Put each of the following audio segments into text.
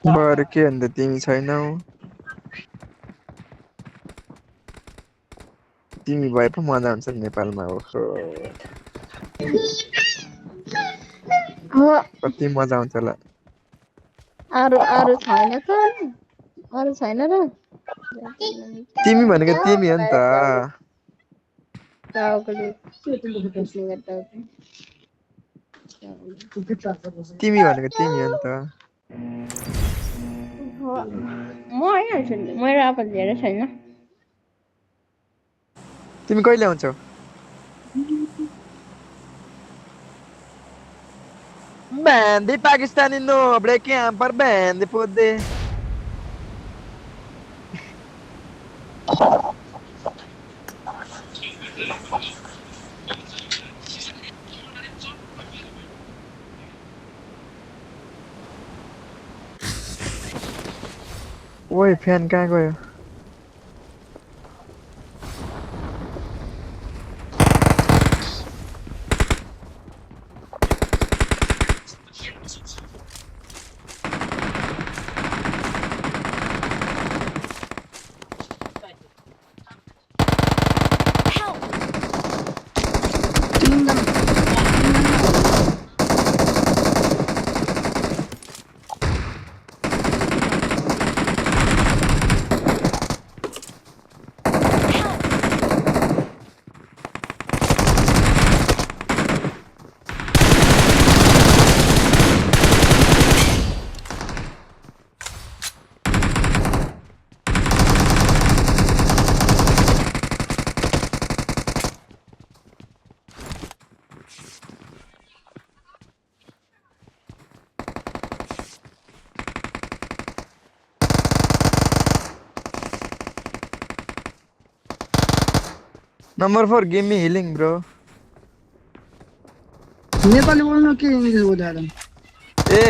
बर के अन्त तिमी छैनौ तिमी भए पो मजा हुन्छ नेपालमा ओहो हो कति मजा आउँछ होला अरु अरु छैन त अरु छैन र तिमी भनेको तिमी हो नि त टाउकोले तिमी भनेको तिमी हो नि त म आइहाल्छु नि मेरो आफत धेरै छैन तिमी कहिले आउँछौ Bandi Pakistani no break यहाँ पर bandi पोदे ओए फ्यान कहाँ गयो Number 4 give me healing bro Nepali बोल्नु के इङ्ग्लिस बोल्दैन ए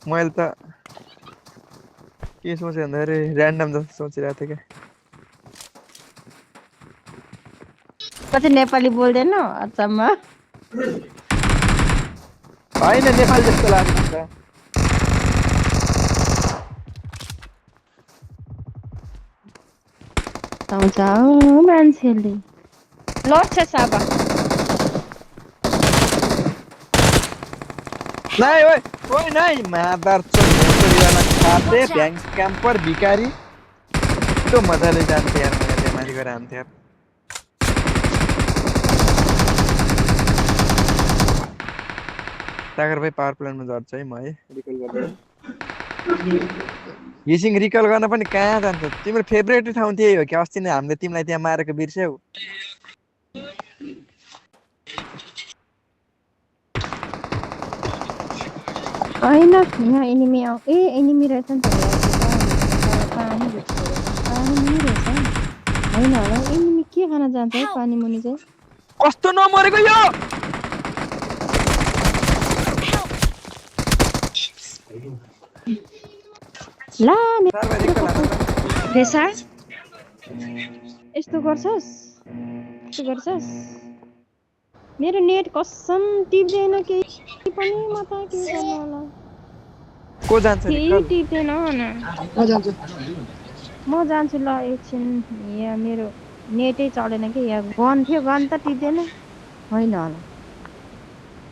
मैले त के सोचे भन्दाखेरि र्यान्डम जस्तो सोचिरहेको थिएँ पछि नेपाली बोल्दैन अचम्म क्या होइन नेपाल जस्तो लाग्छ नि त आउँछ मान्छेले लड्छ साबा नहीं ओए ओए नहीं मादर चोरीवाला खाते बैंक कैंपर भिखारी तो मजाले जान्थे यार मैले माथि गएर हान्थे यार टागर भाइ पावर प्लान्टमा झर्छ है म है रिकल गर्दै हिसिङ रिकल गर्न पनि कहाँ जान्छ तिम्रो फेभरेट ठाउँ त्यही हो कि अस्ति नै हामीले तिमीलाई त्यहाँ मारेको बिर्स्यौ होइन यहाँ एनिमी आउ ए एनिमी रहेछ नि त पानी पानी रहेछ होइन होला एनिमी के खान जान्छ है पानी मुनि चाहिँ कस्तो नमरेको यो ला सर्भर रिकल हान त रेसा यस्तो गर्छस् यस्तो गर्छस् मेरो नेट कसम टिप्दैन केही पनि म त के गर्नु होला को जान्छ केही रिकल टिप्दैन न म जान्छु म जान्छु ल एकछिन यहाँ मेरो नेटै चलेन कि यहाँ गन थियो गन त टिप्दैन होइन होला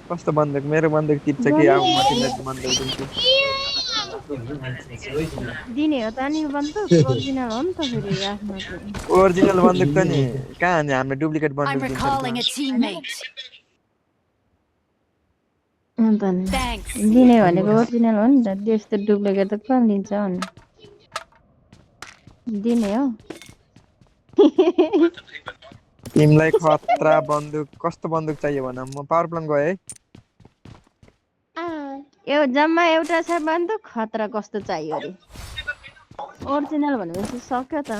कस्तो बन्दुक मेरो बन्दुक टिप्छ कि आऊ म तिमीलाई बन्दुक दिन्छु दिने हो त नि बन्दुक ओरिजिनल हो नि त फेरि आफ्नो चाहिँ ओरिजिनल बन्दुक त नि कहाँ नि हामीले डुप्लिकेट I'm बन्दुक दिन्छ recalling a teammate. अन्त नि Thanks. दिने भनेको ओरिजिनल हो नि त त्यस्तो डुप्लिकेट त कहाँ दिन्छ अनि दिने हो तिमीलाई खतरा बन्दुक कस्तो बन्दुक चाहियो भन म पावर प्लान्ट गए है यो जम्मा एउटा छ बन्दुक खतरा कस्तो चाहियो अरे ओरिजिनल भनेपछि सक्यो त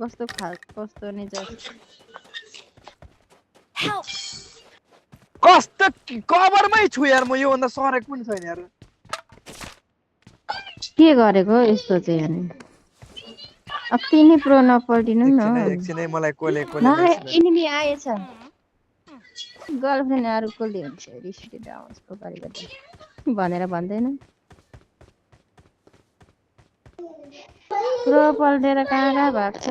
कस्तो कस्तो नि चाहिँ Help! कस्तो कभरमै छु यार म यो भन्दा सरेको पनि छैन यार के गरेको यस्तो चाहिँ अनि अति नै प्रो नपल्टिनु एकछिन है न एकछिन है मलाई कोले एनिमी आएछ गर्लफ्रेन्ड अरू कसले हुन्छ रिस उठेर आउँछ अगाडिबाट भनेर भन्दैन पुरो पल्टेर कहाँ कहाँ भाग्छ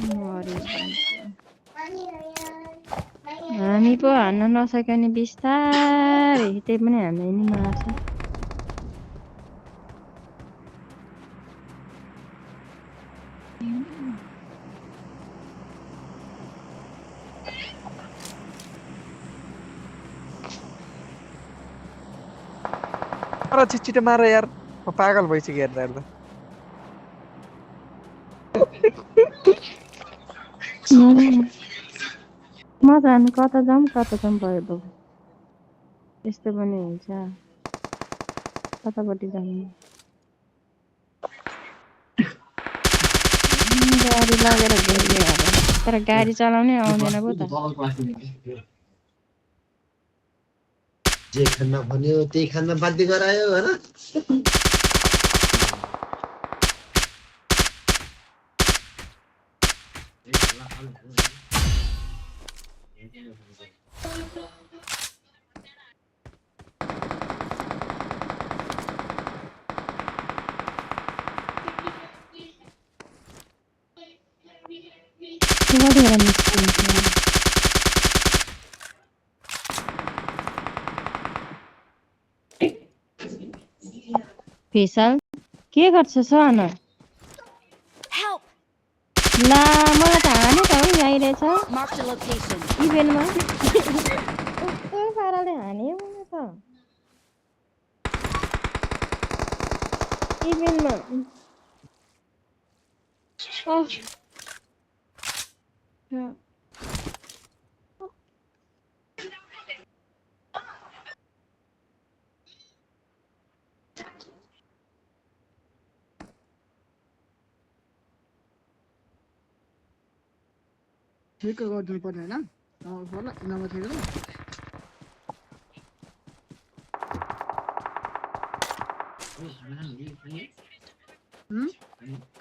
मरि जान्छ हामी पो हान्न नसक्यो भने बिस्तारै त्यही पनि हामीलाई नि मार्छ अरे छिटो मार यार म पागल भइसक्यो हेर्दा हेर्दा म त अनि कता जाउँ भयो बाबु यस्तो पनि हुन्छ कतापट्टि जानु गाडी लगेर गइदियो अरे तर गाडी चलाउनै आउँदैन पो त जे खान भन्यो त्यही खान बाध्य गरायो हैन गाडीबाट निस्किन्छ फिसल के गर्छ सन Help! ला मलाई त हाने त हो आइरहेछ Marked a location. इभेन्टमा कस्तो पाराले हान्यो मलाई त इभेन्टमा ठिक गरिदिनु पर्ने होइन नभए ठिक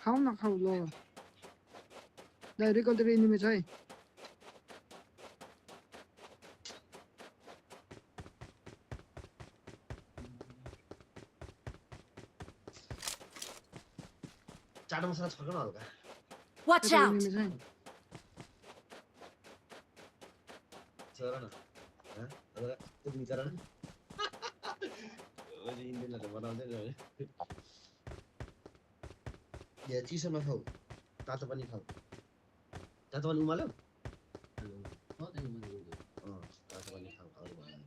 खाऊ न खाऊ ल रिकल त एनिमी छ है चाट मसला छर्क न हल्का Watch out! एनिमी छ है चरा न ह हल्का त्यो चरा न ओले इन्डियनहरुले बनाउँदैन है या चिसोमा खाऊ तातो पनि खाऊ तातो पनि उमाल्यो तातो पनि खाऊ अरु भएन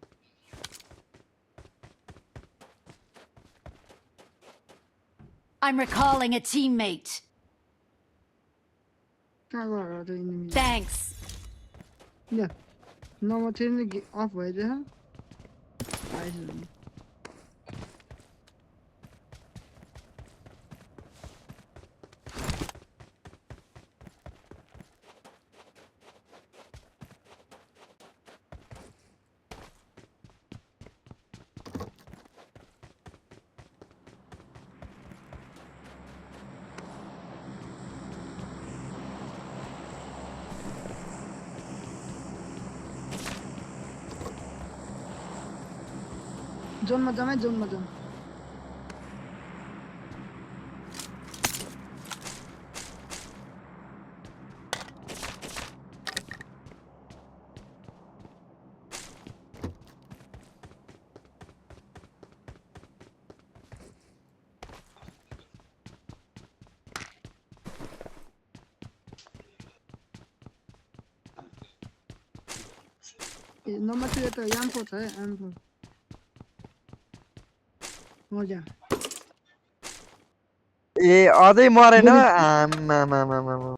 I'm recalling a teammate. कहाँ गयो त एनिमी Thanks. ल नम्बर 10 नि अफ भइदिएछ आइस जोनमा जाम है जोनमा जाम नम्बर 2 त यामको छ है यामको मजा ए अझै मरेन आमामामामा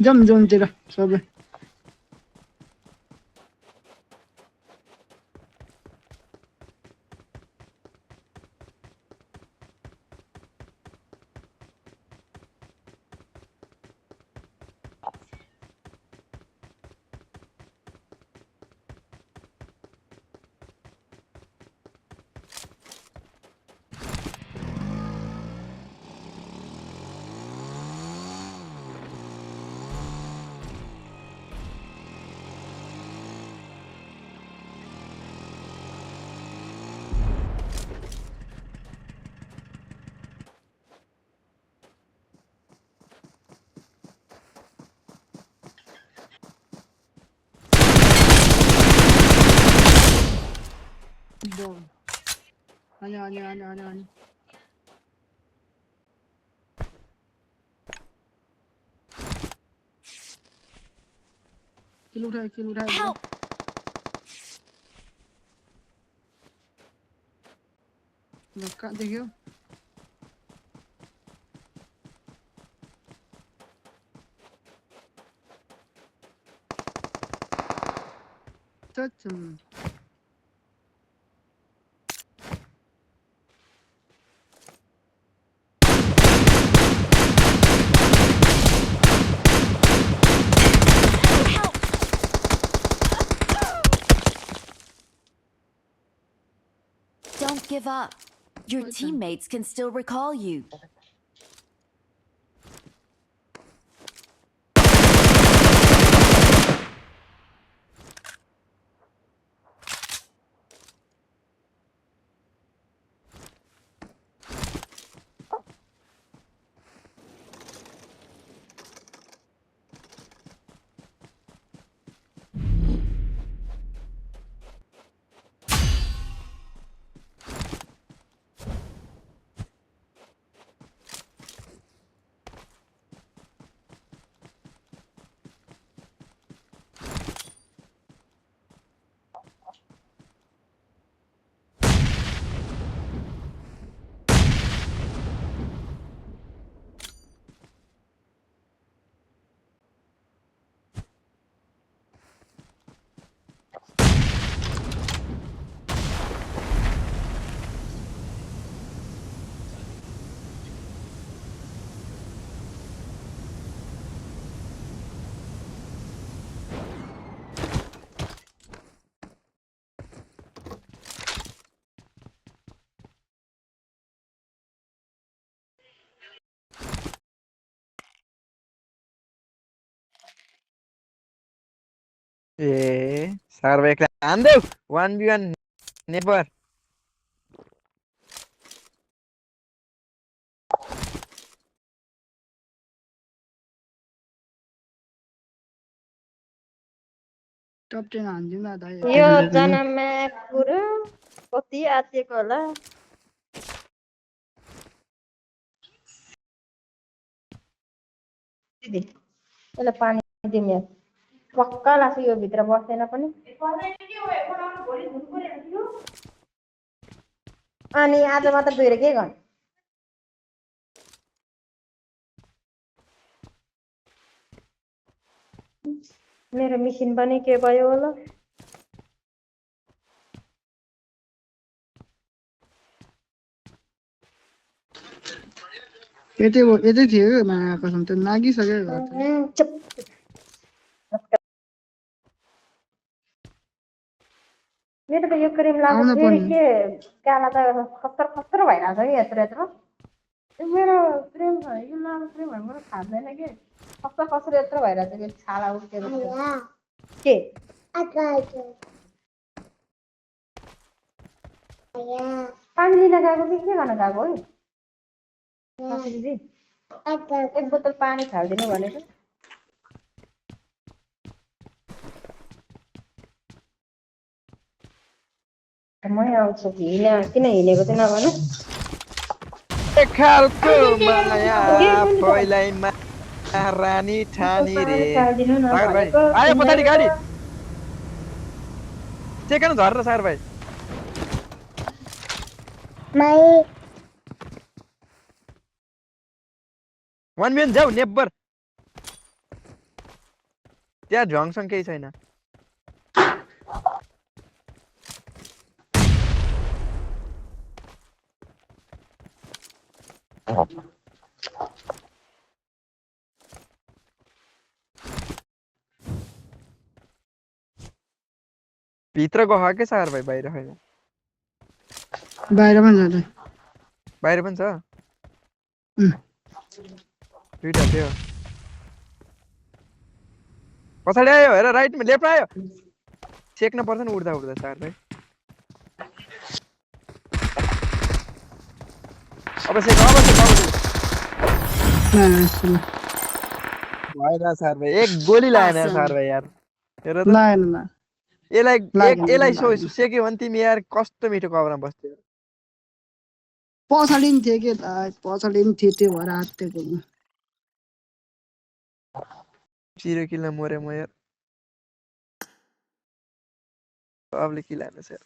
जम जोनतिर सबै अनि किल उठायो Help! ल कहाँ देख्यो चच्चम Help! Don't give up. Your teammates can still recall you. ए सर्वेकले हान्देऊ 1v1 नेपर टप 10 हान्दिउँ न दाइ यो जनामा कुरो कति आतेको होला दिदी यसलाई पानी दिउँ यार पक्का लाग्छ यो भित्र बस्दैन पनि अनि आज मात्र दुएर के गर्नु मेरो मिसिन पनि के भयो होला यतै थियो माया कसम त नागिसक्यो चुप मेरो त यो क्रिम आउन लाग्यो पर्ने। के काला त खतर भइरहेको छ कि यत्रो यत्रो मेरो क्रिम यो लामो क्रिमहरू मेरो खाँदैन कि खतर यत्रो भइरहेको छ कि छाला उठ्केर के पानी लिन गएको कि के गर्न गएको है दिदी एक बोतल पानी खालिदिनु भनेको मै आउँछु किन हिँडेको चाहिँ नभन खालको माया पहिलाइमा रानी ठानी रे सागर भाइ आयो पछाडि गाडी चेकन झरेर सागर भाइ वान बियन जाऊ नेब्बर त्यहाँ झङसँग केही छैन भित्र गयो के सागर भाइ बाहिर होइन बाहिर पनि जाँदै बाहिर पनि छ दुईटा थियो पछाडि आयो हेर राइटमा लेफ्टमा आयो चेक्न पर्छ नि उड्दा उड्दा सागर भाइ अब सेक भएन सागर भाइ एक गोली लागेन सागर भाइ यार हेर त लाएन यसलाई सेक्यो भने तिमी यार कस्तो मिठो कभरमा बस्थ्यौ पछाडि नि थिए के दाइ पछाडि नि थिए त्यो भएर हातेको म 0 किल मरे म यार सबले किल हानेछ यार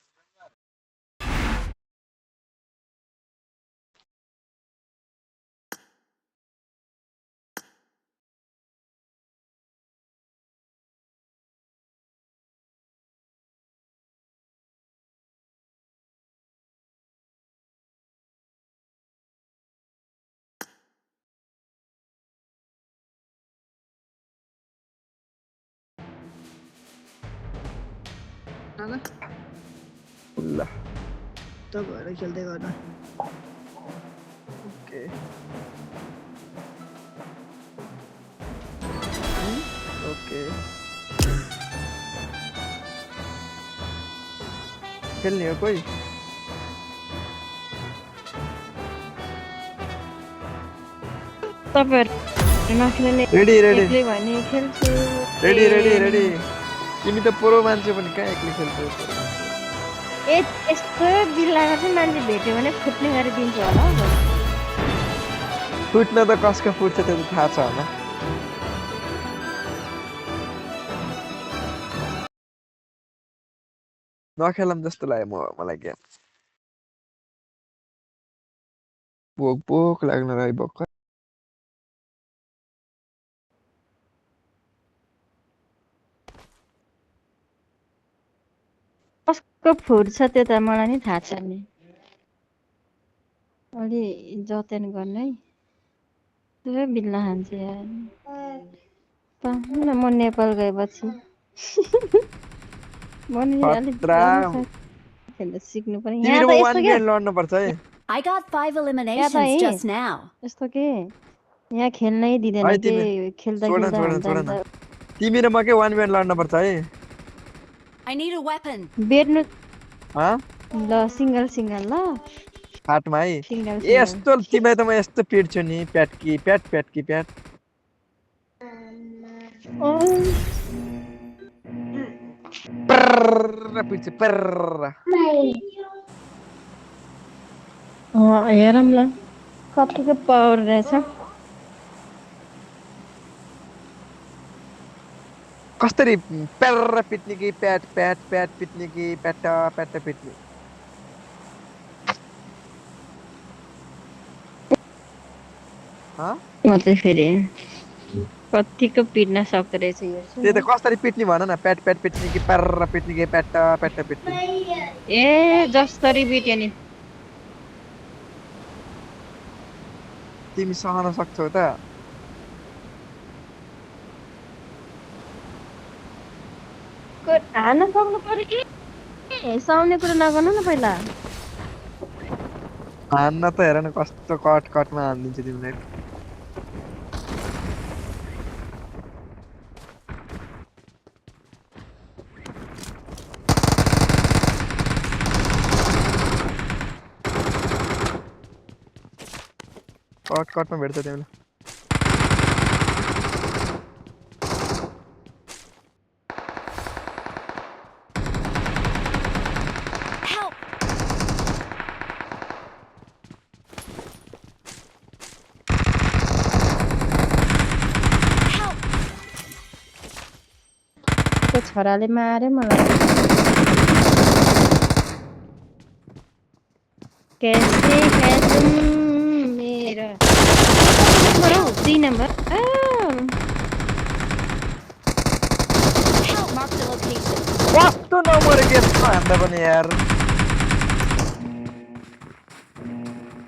दादा ल त भएर खेल्दै गर्दा ओके ओके खेल्ने हो कोही तपाईहरु नखेल्ने रेडी रेडी एक्लै भने खेल्छु रेडी रेडी रेडी तिमी त प्रो मान्छे पनि कहाँ एक्लै खेल्छौ ए यस्तो बिल्लामा चाहिँ मान्छे भेट्यो भने फुट्ने गरी दिन्छ होला हौ। फुट्न त कसको फुट्छ त्यो त थाहा छ होला नखेलम जस्तो लाग्यो मलाई गेम भोक भोक लाग्न रह्यो भर्खर कसको फुट्छ त्यो त मलाई नि थाहा छैन अलि जतन गर्नु है त्यो बिल्ला खान्छ यार पाउनु म नेपाल गएपछि म नि अलिक खेल्न सिक्नु पनि यहाँ त यस्तो के लड्नु पर्छ है I got 5 eliminations just now. यस्तो के यहाँ खेल्नै दिदैन के खेल्दा खेल्दा तिमी र म के 1v1 लड्नु पर्छ है I need a weapon. बेड्नु ह ल सिंगल सिंगल ल हातमा है यस्तो तिमीलाई त म यस्तो पिट्छु नि प्याटकी प्याट पर्र पिट्छु पर्र हेरौँ ल कतिको पावर रहेछ कसरी पर्र पिट्ने कि प्याट पिट्ने कि प्याट पिट्ने म चाहिँ फेरि कतिको पिट्न सक्दो रहेछ यो त्यही त कसरी पिट्ने भन न प्याट पिट्ने कि पर्र पिट्ने कि प्याट पिट्ने ए जसरी पिट्यो नि तिमी सहन सक्छौ त हान्न सक्नु पर्यो कि साउने कुरा नगर्नु न पहिला हान्न त हेर न कस्तो कटमा हानिदिन्छु तिमीलाई कटमा भेट्छ तिमीलाई छोराले मारे मलाई कैसे मेरा 3 नंबर कस्तो नमरे के हान्दा पनि यार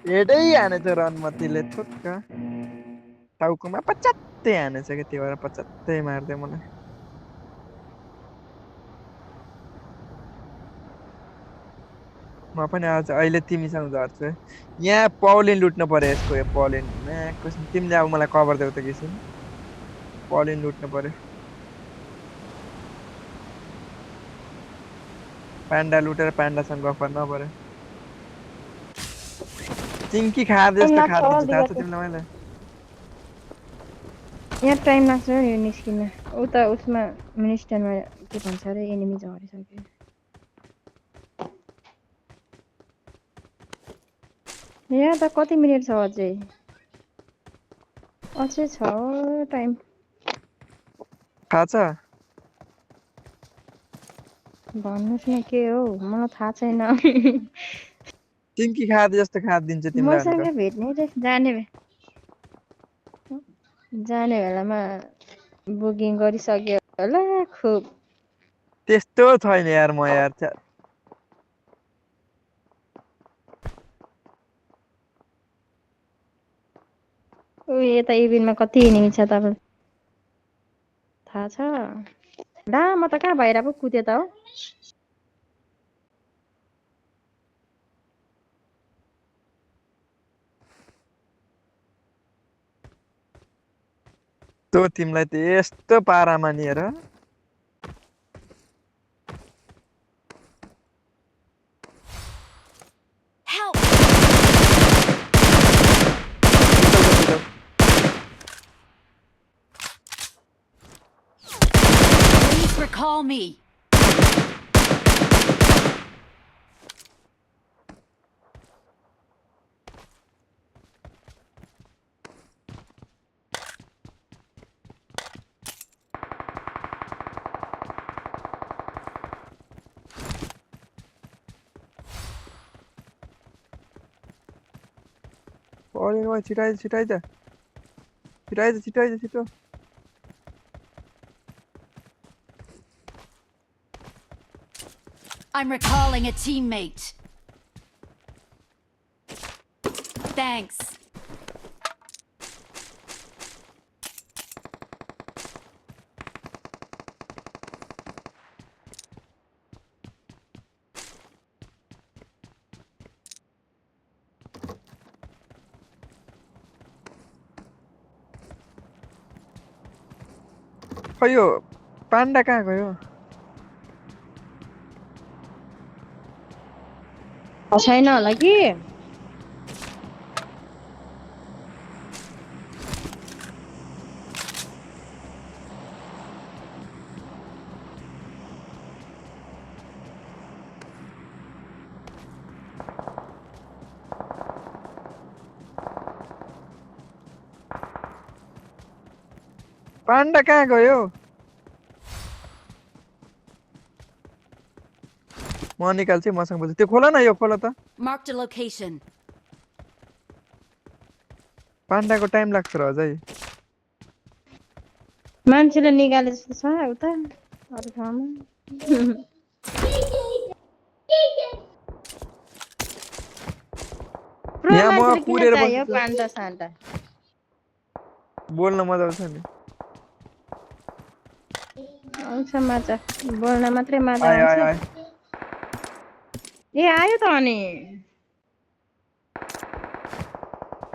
हेडै हानेछ रनमतीले थुक्का टाउकोमा पचात्तै हानेछ कि त्यो भएर पचात्तै मार्दै मलाई म पनि आज अहिले तिमीसँग झर्छु यहाँ पौलिन लुट्नु पर्यो यसको यो पौलिन तिमीले अब मलाई कभर देऊ त किसिम पौलिन लुट्नु पर्यो पान्डा लुटेर पान्डासँग गफ गर्न पर्यो चिङ्की खाद जस्तो खादिन्छ थाहा छ तिमीलाई मैले यहाँ टाइम लाग्छ यो निस्किन उता उसमा मिनिस्टरमा के भन्छ अरे एनिमी झरिसक्यो यहाँ त कति मिनेट छ अझै अझै छ टाइम थाहा छ भन्नुहोस् न के हो मलाई थाहा छैन चिम्की खाँदै जस्तो खाँदिन्छ तिमीलाई मसँग भनेको भेट्ने रे जाने बेलामा बुकिङ गरिसक्यो होला खुब त्यस्तो छैन यार म यार यता इभिनमा कति एनिमी छ तपाईँ थाहा छ ला म त कहाँ भएर पो कुद्यो त हो त्यो तिमीलाई त यस्तो पारामा निएर Help! Please recall me. पढेको छिटाइज छिटाइज छिटाइज छिटाइज छिटो I'm recalling a teammate. Thanks. खै यो पाण्डा कहाँ गयो छैन होला कि पाण्डा कहाँ गयो म निकाल्छु मसँग बुझ्छु त्यो खोला न यो खोला त Marked a location. पाण्डाको टाइम लाग्छ र अझै मान्छेले निकाले जस्तो छ उता अरू ठाउँमा यहाँ म मान्छेले किन कुरेर चाहियो बस्छु पान्डा सान्डा बोल्न मजा आउँछ नि आउँछ मजा बोल्न मात्रै मजा आयो आयो आउँछ आयो ए आयो त अनि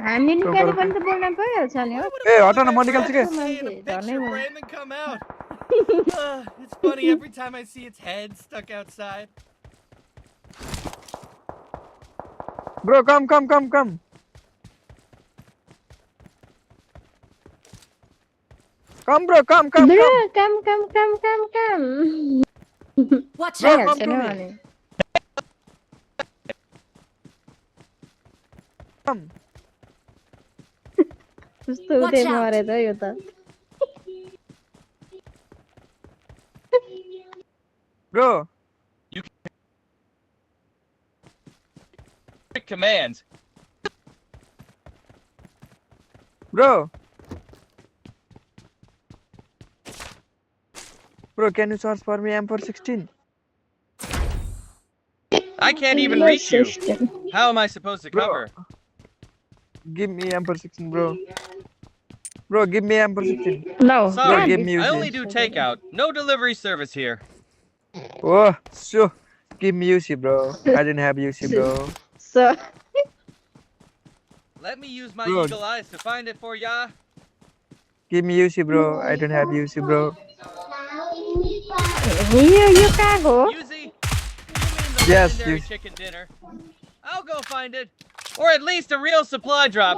हामीले निकाले पनि त बोल्न पाइहाल्छ नि हो ए हट न म निकाल्छु के मान्छे झर्नै भयो Brandon come out. It's funny every time I see its head stuck outside. Bro come com com com com bro come com bro come com Watch Bro, out. come भइहाल्छ to नि me. अनि कम कस्तो Watch उतै out. मरे त यो त bro Commands. Bro, can you search for me M416? I can't even reach you. How am I supposed to Bro. cover? Give me M416, bro. Bro, give me M416. No, Sorry, give me I UC. only do takeout. No delivery service here. Oh, sure. Give me UC, bro. I didn't have UC, bro. so Let me use my Bro. eagle eyes to find it for ya. Give me UC, bro. I don't have UC, bro. यो कहाँ हो Uzi? You mean the Yes, legendary you- chicken dinner? I'll go find it. Or at least a real supply drop.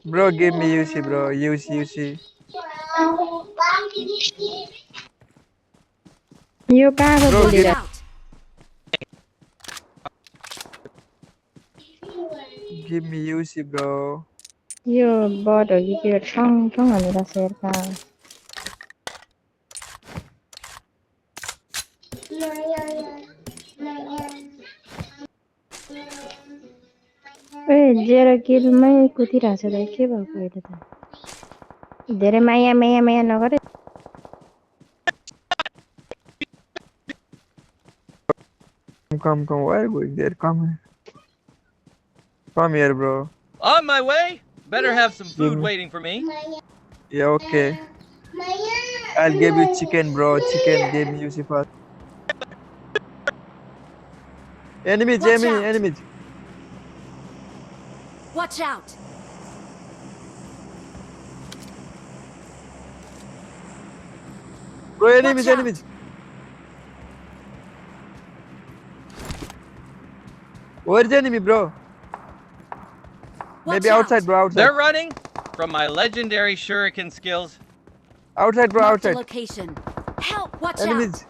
Bro, give me UC, bro. UC. यो कहाँको Bro, Watch बुढी out! give me UC, bro. यो but हो कि के ठङ ठङ भनेर शेर्पा ए zero किलमै कुदिरहेछ त के भएको अहिले त धेरै माया माया माया नगरे Come, why are you going there? Come here, bro. On my way. Better have some food Mhm. waiting for me. Yeah, okay. I'll give you chicken, bro. Chicken, give me UC first. Enemies, Watch out. enemies. Watch out! Bro, enemies, Watch out. enemies. Where's the enemy, bro? Watch Maybe out. outside, bro. Outside. They're running from my legendary shuriken skills. Outside, bro. Mark the Outside. location. Help! Watch out! Enemies.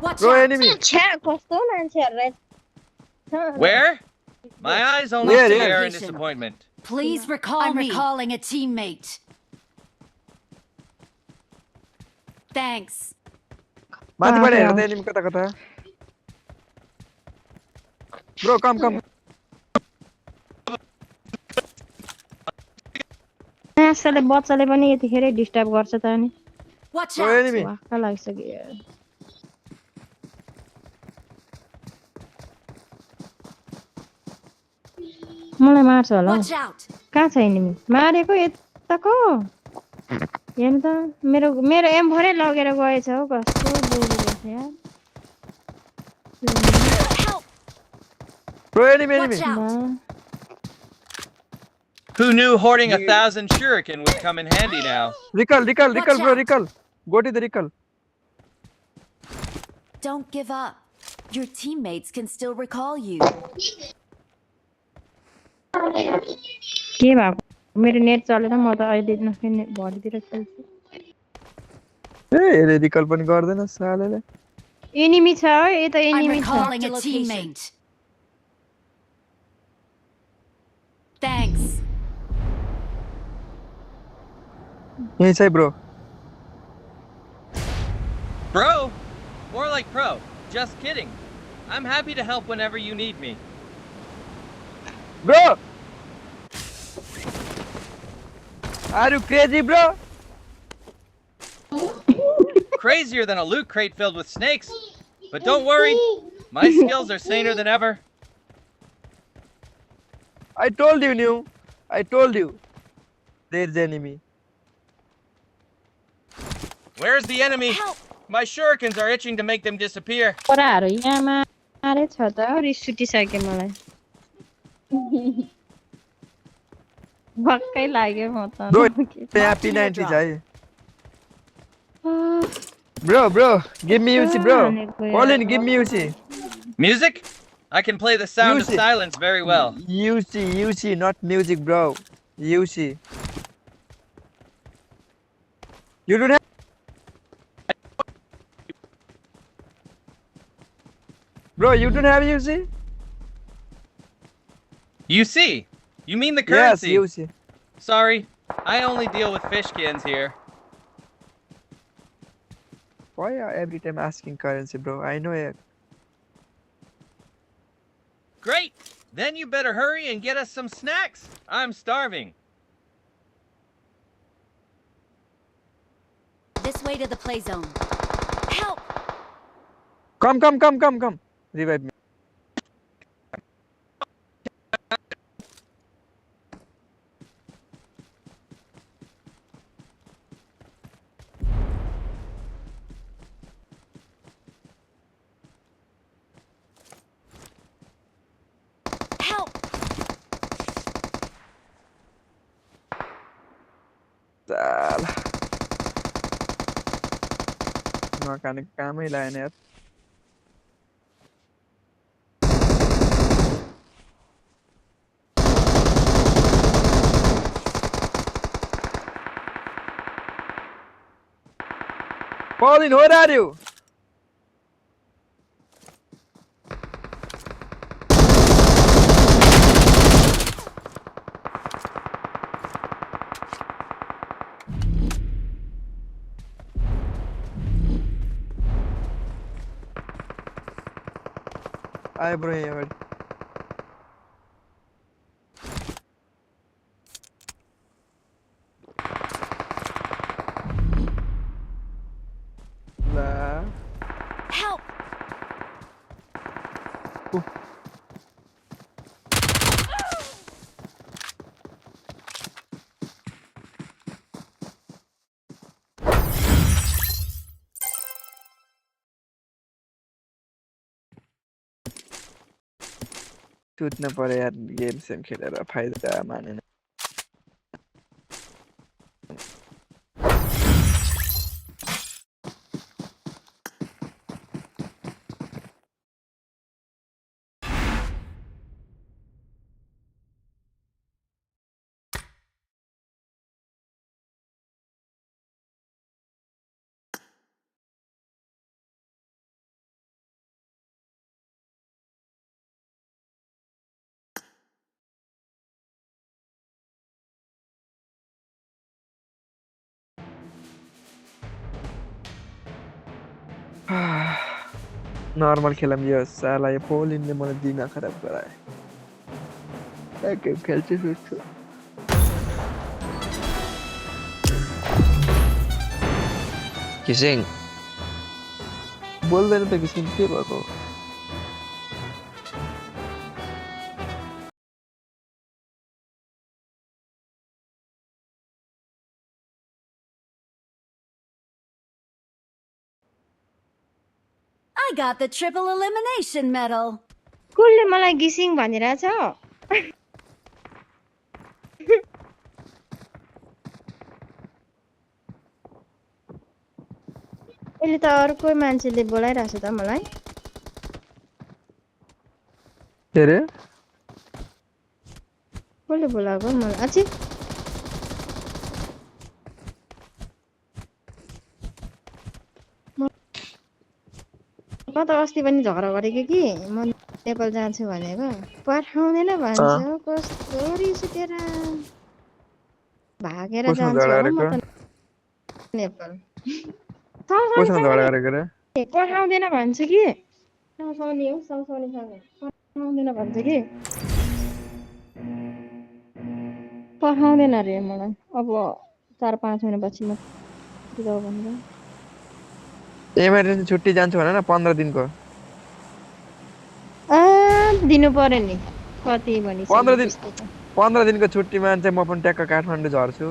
Watch Bro, out! enemy. छ्या कस्तो मान्छेहरुलाई Where? My eyes only Where, see where? air and disappointment. Please recall me. I'm recalling a teammate. Thanks. माथि पनि हेर Wow. त enemy कता. Bro, come. मासले बच्चाले पनि यतिखेरै disturb गर्छ त अनि Watch Bro, out! enemy. वाक्क लागिसक्यो मलाई मार्छ होला हौ। Watch out! कहाँ छ एनिमी मारेको यताको हेर्नु त मेरो मेरो एम4 लगेर गएछ हौ कस्तो बोली रहेछ यार Help! Bro, enemy. Watch out! ल Who knew hoarding 1,000 shuriken would come in handy now? Recall, Watch bro. out. Recall. Go to the recall. Don't give up. Your teammates can still recall you. के भएको मेरो net चलेर म त अहिले नखेल्ने भरितिर खेल्छु ए recall पनि गर्दैन सालेले. एनिमी छ है यता I'm एनिमी छ recalling a teammate. Thanks. यही छ है, bro. Bro? More like pro. Just kidding. I'm happy to help whenever you need me. Bro! Are you crazy, bro? Crazier than a loot crate filled with snakes. But don't worry, my skills are saner than ever. I told you. There's the enemy. Where's the enemy? Help! My shurikens are itching to make them disappear. छोराहरू यहाँ मारे छ त रिस उठिसक्यो मलाई भक्कै लाग्यो म त Bro, यहाँ P90 छ है. Bro, give me UC, bro. Colin, give me UC. Music? I can play the sound of Music. silence very well. UC, not music, bro. UC. You don't have. Bro, you don't have UC? You see? You mean the Yes, currency? UC. Sorry, I only deal with fishkins here. Why are every time asking currency, bro? I know it. Great! Then you better hurry and get us some snacks. I'm starving. This way to the play zone. Help! Come. Revive me. Help! साला नखाने कामै लागेन यार. Pauline, where are you? आए bro यहाँ अगाडि ला Help! सुत्न पर्यो यार गेम सेम खेलेर फाइदा मानेन नर्मल खेलम यो साला यो पोलिनले मलाई दिमाग खराब गरायो एक गेम खेल्छु सुत्छु किसिङ बोल्दैन त किसिम के भएको I got the triple elimination medal. कसले मलाई गिसिङ भनिरहेछ अहिले त अर्को मान्छेले बोलाइरहेछ त मलाई के रे कसले बोलाएको मलाई अझै म त अस्ति पनि झगडा गरेको कि म नेपाल जान्छु भनेको पठाउँदैन भन्छ कस्तो रिस उठेर भागेर कोसँग जान्छु झगडा हो म गरेको त नेपाल कोसँग झगडा गरेको रे पठाउँदैन भन्छ कि सँगसँगै हो सँगसँगै पठाउँदैन भन्छ कि पठाउँदैन अरे मलाई अब 4-5 महिनापछि म जाऊ भनेर इमर्जेन्सी छुट्टी जान्छु भन न 15 दिनको दिनु पर्यो नि कति भनि 15 दिनको छुट्टीमा चाहिँ म पनि ट्याक्क काठमाडौँ झर्छु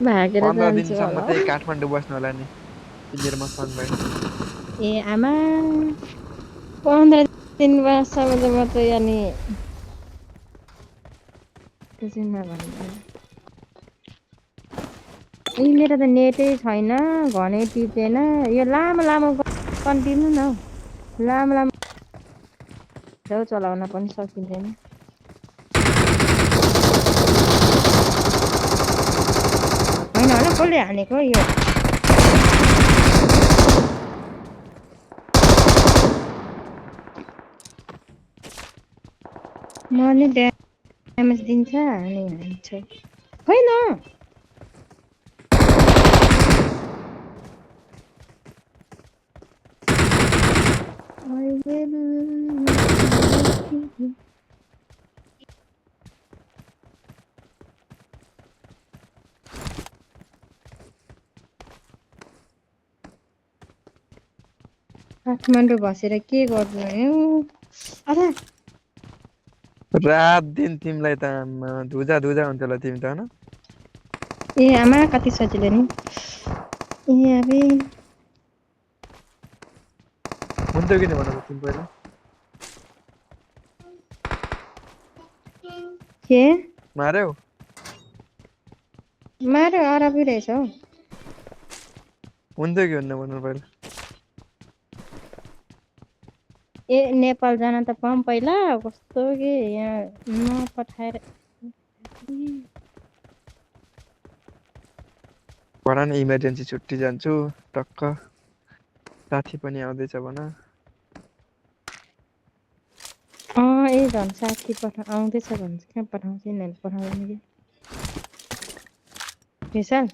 भागेर 15 जान्छु दिनसम्म होला चाहिँ काठमाडौँ बस्नु होला नि तिमीहरुमा सँगै ए आमा 15 दिन बस्छमा त म त यानी त्यसैमा भन्नु मेरो त नेटै छैन घनै टिपेन यो लामो लामो कन्टिन्यू न लामो लामो चलाउन पनि सकिँदैन होइन होला कसले हानेको यो मले ड्यामेज दिन्छ अनि हान्छ होइन काठमाडौँ बसेर के गर्नु अरे रात दिन तिमीलाई त धुजा धुजा हुन्छ होला तिमी त हैन ए आमा कति सजिलो नि ए अबे हुन्थ्यो किन भन तिमी पहिला के मार्यौ मारे अरबी रहेछ हौ हुन्थ्यो कि हुन्न भन्नु पहिला ए नेपाल जान त पाऊँ पहिला कस्तो के यहाँ नपठाएर भन न इमर्जेन्सी छुट्टी जान्छु टक्क साथी पनि आउँदैछ भन ए झन् साथी आउँदैछ भन्छ कहाँ पठाउँछ यिनीहरू पठाउँदैन कि विशाल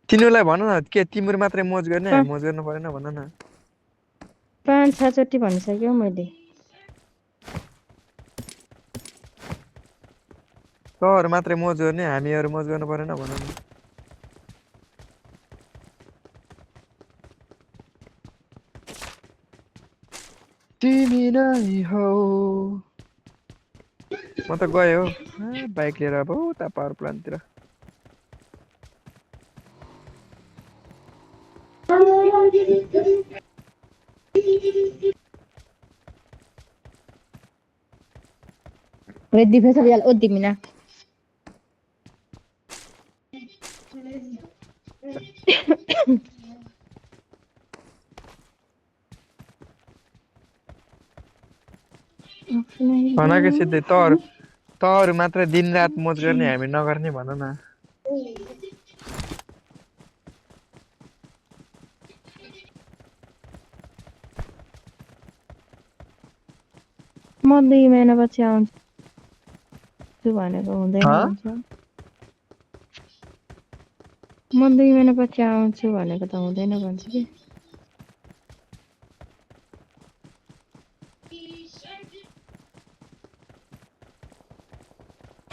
तिनीहरूलाई भन न के तिम्रो मात्रै मोज गर्ने हामी मोज गर्नु परेन भन न 5-6 चोटि भनिसक्यो मैले तँहरू मात्रै मोज गर्ने हामीहरू मोज गर्नु परेन भन न तिमी नै हौ म त गएँ हो बाइक लिएर अब उता power प्लान्टतिर Ready fa sabi al oddi mina. भन के सिधै तँहरू मात्र दिन रात मोज गर्ने हामी नगर्ने भन न म 2 महिनापछि आउँछु भनेको हुँदैन भन्छ म 2 महिनापछि आउँछु भनेको त हुँदैन भन्छ के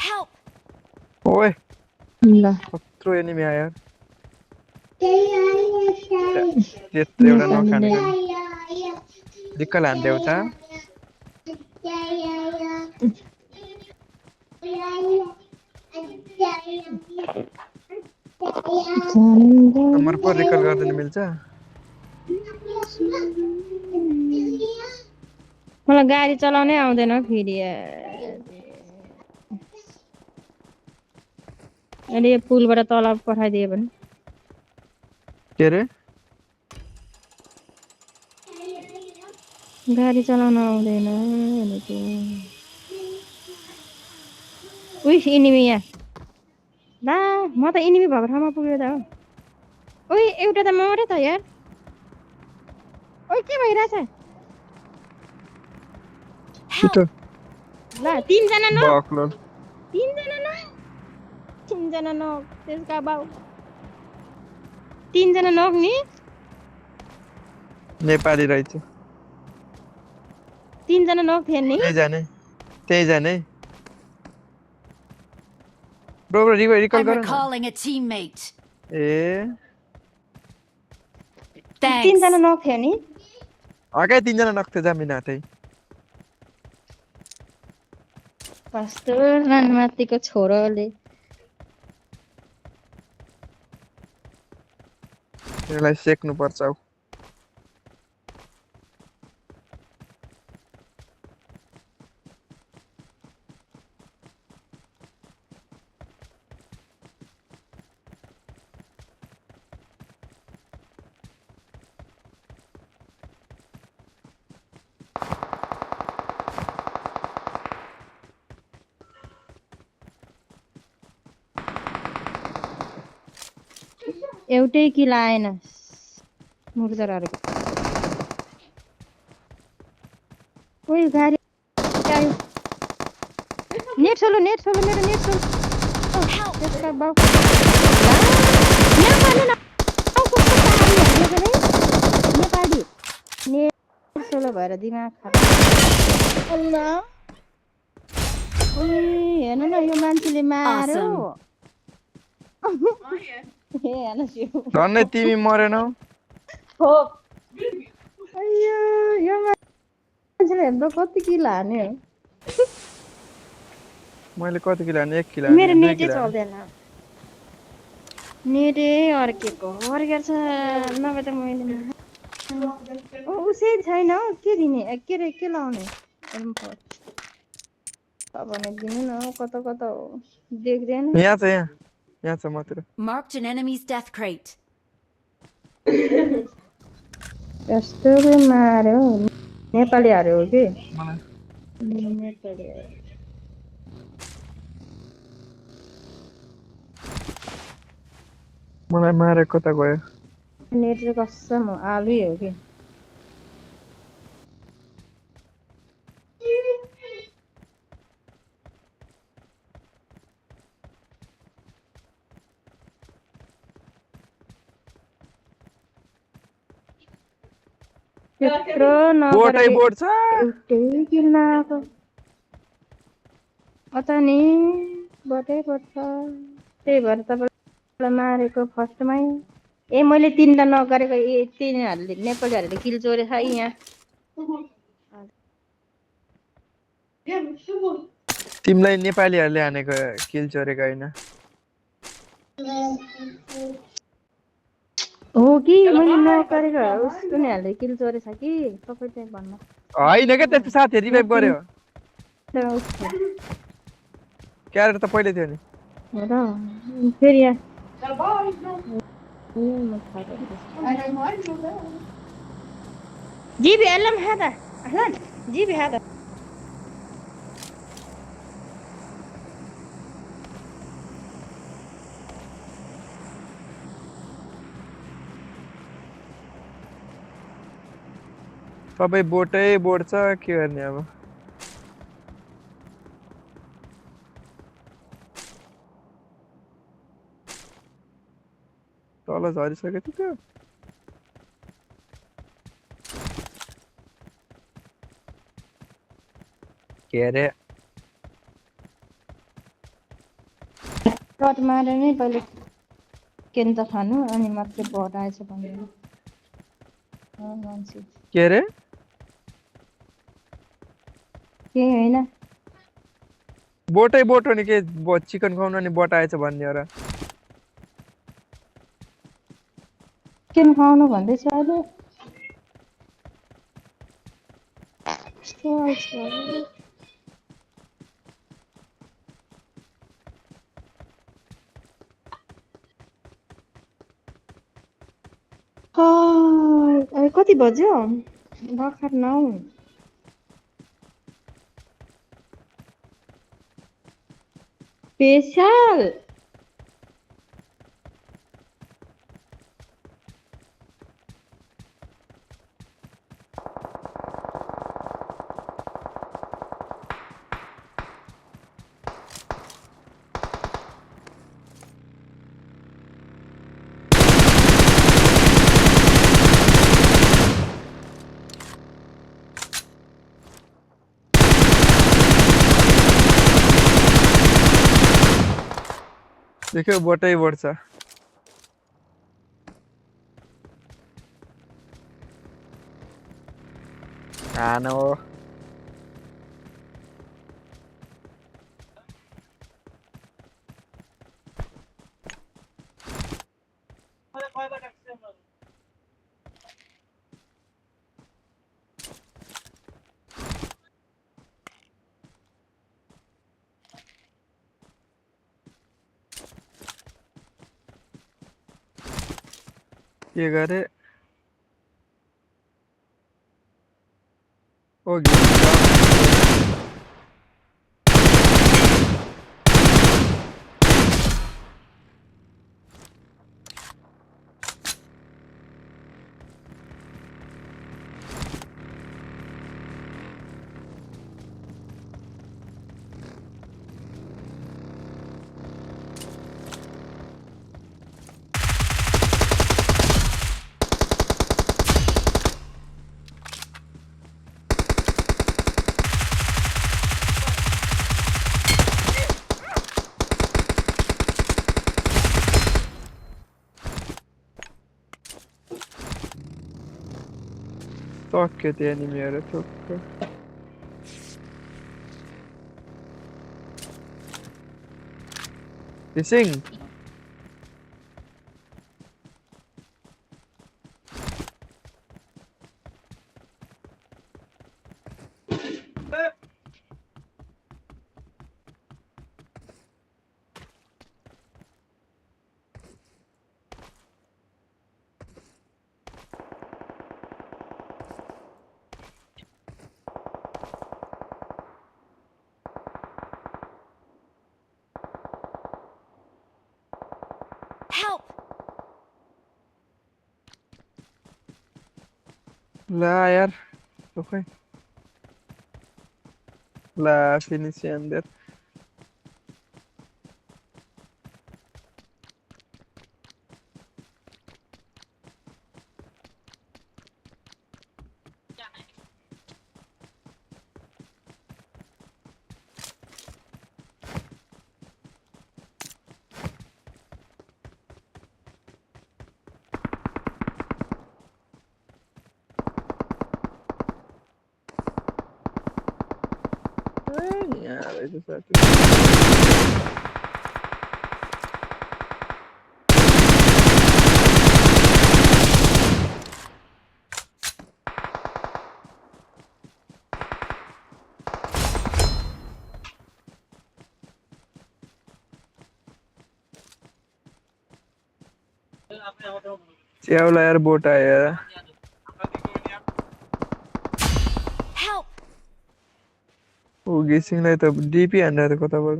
Help! ओए ल कत्रो एनिमी आयो त्यत्रो एउटा नखानेको दिक्कल हान्दै उता नम्बर 4 रिकल गर्दैन मिल्छ मलाई गाडी चलाउनै आउँदैन फेरि अनि यो पुलबाट तल पठाइदियो भने के रे गाडी चलाउन आउँदैन भनेको उइ इनिमी यहाँ ला म त इनिमी भएको ठाउँमा पुग्यो त हो ओइ एउटा त मरे त यार ओइ के भइरहेछ ल 3 जना न बक्लो 3 जना न त्यसका बाउ 3 जना नक नि नेपाली रहेछ 3 जना नक थिए नि त्यही जाने ब्रो रिकल I'm गर न recalling a teammate. ए 3 जना नक थिए नि अगाइ 3 जना नक्थे जामिना त्यही कस्तो रानमातीको छोरोले यसलाई सेक्नु पर्छ औ एउटै किल आएन मुर्दरहरुको कोही गाडी आयो नेट सोलो मेरो नेट सोलो त्यसका बाउ यहाँ पानी न आउ कस्तो पानी हालेको रे नेपाली नेट सोलो भएर दिमाग खराब अल्ला ओइ हेर्न न यो मान्छेले मार्यो धन्नै तिमी मरेनौ हो अయ్యో यो मान्छेले हेर्दा कति किल हाने हो मैले कति किलो हाने 1 किलो मेरो नेटै चल्दैन नेटै अर्केको अर्केछ नभए त मैले उसै छैन के दिने के रे के लाउने भने दिनु न कता कता हो देख्दैन यहाँ छ मतिर Marked an enemy's death crate. यस्तो मार्यो नेपालीहरु हो कि नेपाली मलाई मारे कता गयो नेट चाहिँ कसम हो आलु हो कि त्यत्रो बोटै नगरेको बोट छ एउटै किल्न आएको अता नि बटै पर्छ त्यही भएर तपाईँलाई मारेको फर्स्टमै ए मैले तिनवटा नगरेको ए तिनीहरूले नेपालीहरूले किल चोरेछ यहाँ तिमीलाई नेपालीहरूले हानेको किल चोरेको होइन हो कि मैले नगरेको उनीहरूले किल चोरेछ कि तपाईँ चाहिँ भन्नु होइन क्या त्यसको साथी रिभाइभ गर्यो हो क्यारेट त पहिले थियो नि र फेरि यहाँ جيبي قلم هذا أهلا جيبي هذا सबै बोटै बोट छ के गर्ने अब तल झरिसक्यो त्यो के अरे रट मारेर नै पहिले केन्त खानु अनि मात्रै भर आएछ भनेर मान्छे के अरे केही होइन बोटै बोट हो नि के चिकन खुवाउनु अनि बोट आएछ भन्ने हो र चिकन खुवाउनु भन्दैछ अहिले कति बज्यो भर्खर 9 स्पेशल देख्यो बोटै बोट छ खानु हो के गरे ओ सक्यो त्यो एनिमीहरु थुक्क Missing. ला यार तो खै ला फिनिश अंदर यार ऐसे साथ च्याउला यार बोट आया Help! ऊ गेसिङलाई त डिपी हान्दा त कताबाट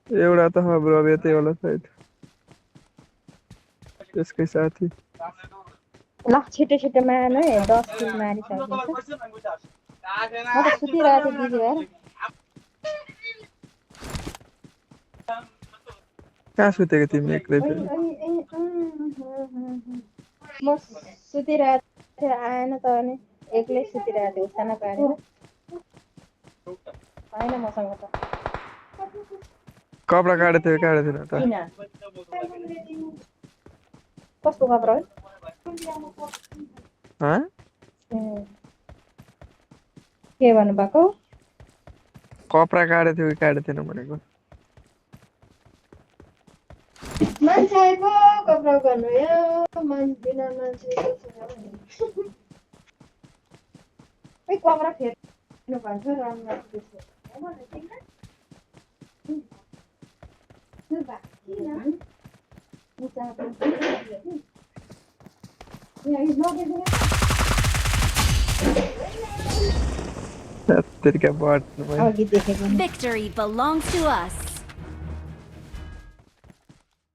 एउटा त ब्रो अब यतै होला सायद त्यसकै साथी ल छिटो छिटो मार्नु है 10 किल मारिसकिन्छ म त सुतिरहेको थिएँ बिजी भएर कहाँ सुतेको तिमी एक्लै म सुतिरहेको थिएँ आएन त अनि एक्लै सुतिरहेको थिएँ उठान पारेर होइन मसँग त कपडा काटेको थियो त किन कस्तो खबर हो हँ के भन्नुभएको कपडा काटेको थियो कि काटेको थिएन भनेको मान्छे आएको कपडा गर्नु यो बिना मान्छे कपडा फेर्नु भन्छ राम्रो तेरिका बट अघि देखेको Victory belongs to us.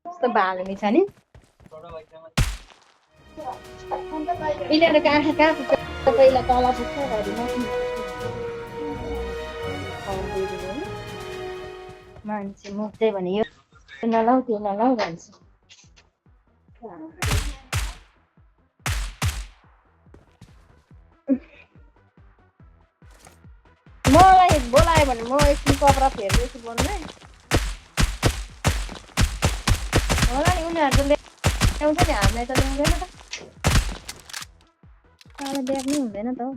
कस्तो भालुमी छ नि यिनीहरूको आँखा कहाँ पुग्छ पहिला तल पुग्छ घरि मान्छे मुक्दै भने यो नलाउ त्यो नलाउ भन्छ मलाई बोलायो भने म एकछिन कपडा फेर्दैछु बोल्दै होला नि उनीहरू त ल्याउँछ नि हामीलाई त ल्याउँदैन त साला देख्नु हुँदैन त हौ